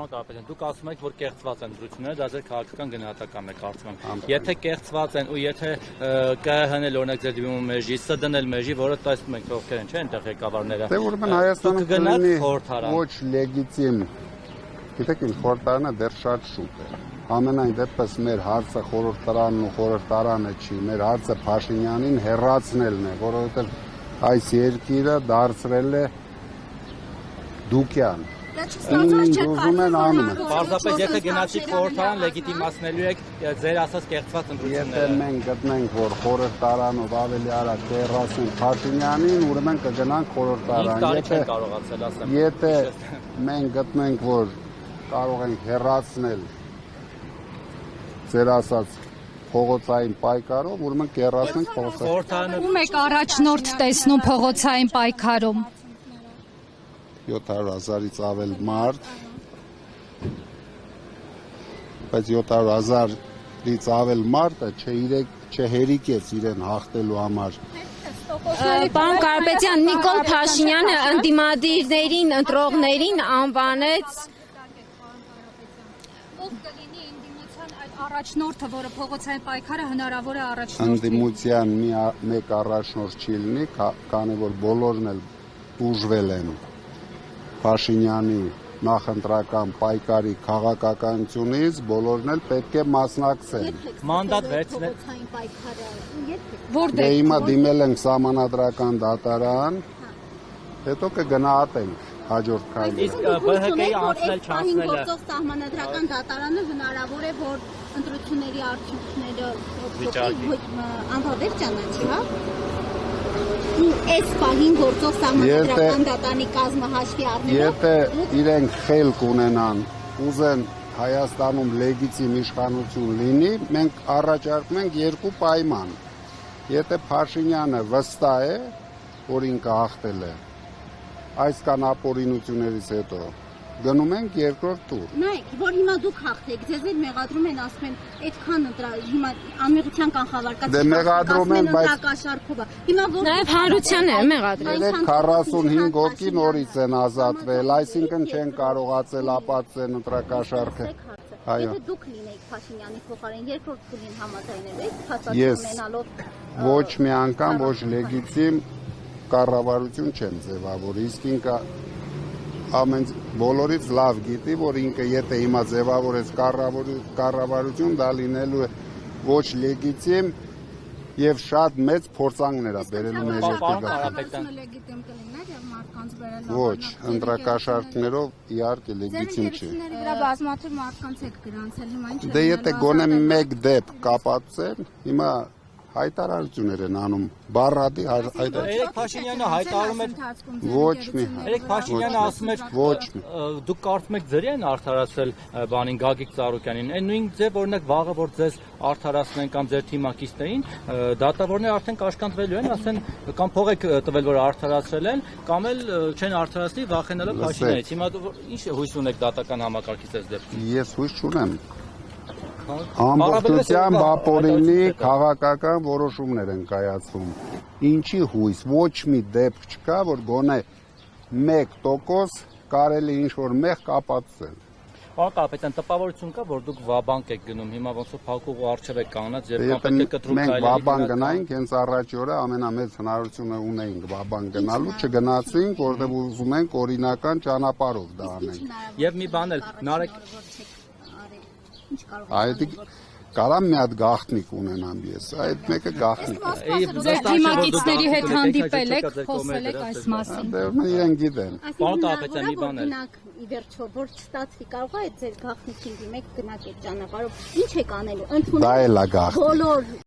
Պարոն Կարապետյան, դուք ասում եք, որ կեղծված են ընտրությունները, դա ձեր քաղաքական գնահատականն է, կարծում եմ։ Եթե կեղծված են ու եթե ԿՀ-ն էլ օրինակ ձեր դիմում մեժի, ՍԴ-ն էլ մեժի, որը տեսնում ենք ովքեր են, չէ՞, այնտեղ ղեկավարները։ Դե ուրեմն Հայաստանում կգնաք խորհրդարան։ Ոչ լեգիտիմ։ Գիտեք, ինչ խորհրդարանը դեռ շատ շուտ է։ Ամենայն դեպս մեր հարցը խորհրդարանն ու խորհրդարանը չի, մեր հարցը Փաշինյանին հեռացնելն է, որովհետև այս երկիրը դարձրել է դուկյան։ Ուզում են անում են։ Պարզապես եթե գնացիք խորհրդարան լեգիտիմացնելու եք ձեր ասած կեղծված ընտրությունները։ Եթե մենք գտնենք, որ խորհրդարանով ավելի արագ կհեռացնեն Փաշինյանին, ուրեմն կգնանք խորհրդարան։ 5 տարի չեն կարողացել, ասեմ։ Եթե մենք գտնենք, որ կարող ենք հեռացնել ձեր ասած փողոցային պայքարով, ուրեմն կհեռացնենք խորհրդարանը։ Ում եք առաջնորդ տեսնում փողոցային պայքարում։ 700,000-ից ավել մարդ, բայց 700,000-ից ավել մարդը չհերիկեց իրեն հաղթելու համար։ Պարոն Կարապետյան, Նիկոլ Փաշինյանը ընդդիմադիրներին, ընտրողներին անվանեց Առաջնորդը, որը փողոցային պայքարը հնարավոր է առաջնորդի։ Ընդդիմության մեկ առաջնորդ չի լինի, քանի որ բոլորն էլ ուժվել են Փաշինյանի նախընտրական պայքարի քաղաքականությունից, բոլորն էլ պետք է մասնակցեն։ Մանդատ վերցնել։ Դե հիմա դիմել ենք սահմանադրական դատարան, հետո կգնահատենք հաջորդ քայլերը։ Իսկ ԲՀԿ-ի անցնել չանցնելը։ Գործող սահմանադրական դատարանը հնարավոր է, որ ընտրությունների արդյունքները անվավեր ճանաչի, հա։ Այս պահին գործող սահմանադրական դատարանի կազմը հաշվի առնելով։ Եթե իրենք խելք ունենան, ուզեն Հայաստանում լեգիտիմ իշխանություն լինի, մենք առաջարկում ենք երկու պայման։ Եթե Փաշինյանը վստահ է, որ ինքը հաղթել է, այսքան ապօրինություններից հետո գնում ենք երկրորդ տուր։ Նայեք, որ հիմա դուք հաղթեք, ձեզ էլ մեղադրում են, ասում են, այդքան հիմա անմեղության կանխավարկած Դե մեղադրում են, բայց հիմա որ նաև հանրության է մեղադրել։ 45 հոգի նորից են ազատվել, այսինքն չեն կարողացել ապացուցել ընտրակաշառքը։ Այո։ Եթե դուք լինեիք Փաշինյանի փոխարեն երկրորդ տուրին համաձայնել եք, փաստացի ունենալով ոչ մի անգամ ոչ լեգիտիմ կառավարություն չեն ձևավորի, իսկ ինքը բոլորից լավ գիտի, որ ինքը եթե հիմա ձևավորեց կառավարություն, դա լինելու է ոչ լեգիտիմ եւ շատ մեծ փորձանքներ է բերելու մեր երկրի։ Ոչ, ընտրակաշառքներով իհարկե լեգիտիմ չի։ բազմաթիվ մարդկանց եք գրանցել, հիմա ինչ։ Դե եթե գոնե մեկ դեպք կապացեն, հիմա հայտարարություններ են անում, բառադի հայտարարություն։ Երեք Փաշինյանը հայտարարում էր ոչ մի։ Երեք Փաշինյանը ասում էր ոչ մի։ Դուք կարծում եք ձեր են արդարացրել բանին Գագիկ Ծառուկյանին։ Այն նույն ձև օրինակ վաղը որ ձեզ արդարացնեն կամ ձեր թիմակիցներին, դատավորները արդեն կաշկանդվելու են, ասեն կամ փող եք տվել որ արդարացրել են, կամ էլ չեն արդարացնի վախենալով Փաշինյանից։ Հիմա ինչ հույս ունեք դատական համակարգից այս դեպքում։ Ես հույս չունեմ։ Ամբողջությամբ ապօրինի քաղաքական որոշումներ են կայացվում։ Ինչի հույս, ոչ մի դեպք չկա, որ գոնե 1% կարելի ինչ-որ մեղք ապացուցել։ Պարոն Կարապետյան, տպավորություն կա, որ դուք վաբանկ եք գնում, հիմա ոնց որ փակուղու առջև եք կանգնած եւ կամ պետք է կտրուկ մենք վաբանկ գնայինք, հենց առաջի օրը ամենամեծ հնարավորությունը ունեինք վաբանկ գնալու, չգնացինք, որտեղ ուզում ենք օրինական ճանապարհով դա անենք։ Եվ մի բան էլ, Նարեկ Այդ կարամ մի հատ գաղտնիք ունենամ ես, այդ մեկը գաղտնիք է։ Ձեր թիմակիցների հետ հանդիպել եք, խոսել եք այս մասին։ Դե իրենք գիտեն։ Պարոն Կարապետյան, մի բան էլ։ Ի վերջո, որ չստացվի, կարող է այդ ձեր գաղտնիքին դիմեք գնաք այդ ճանապարհով։ Ինչ եք անելու։ Ընդունել բոլոր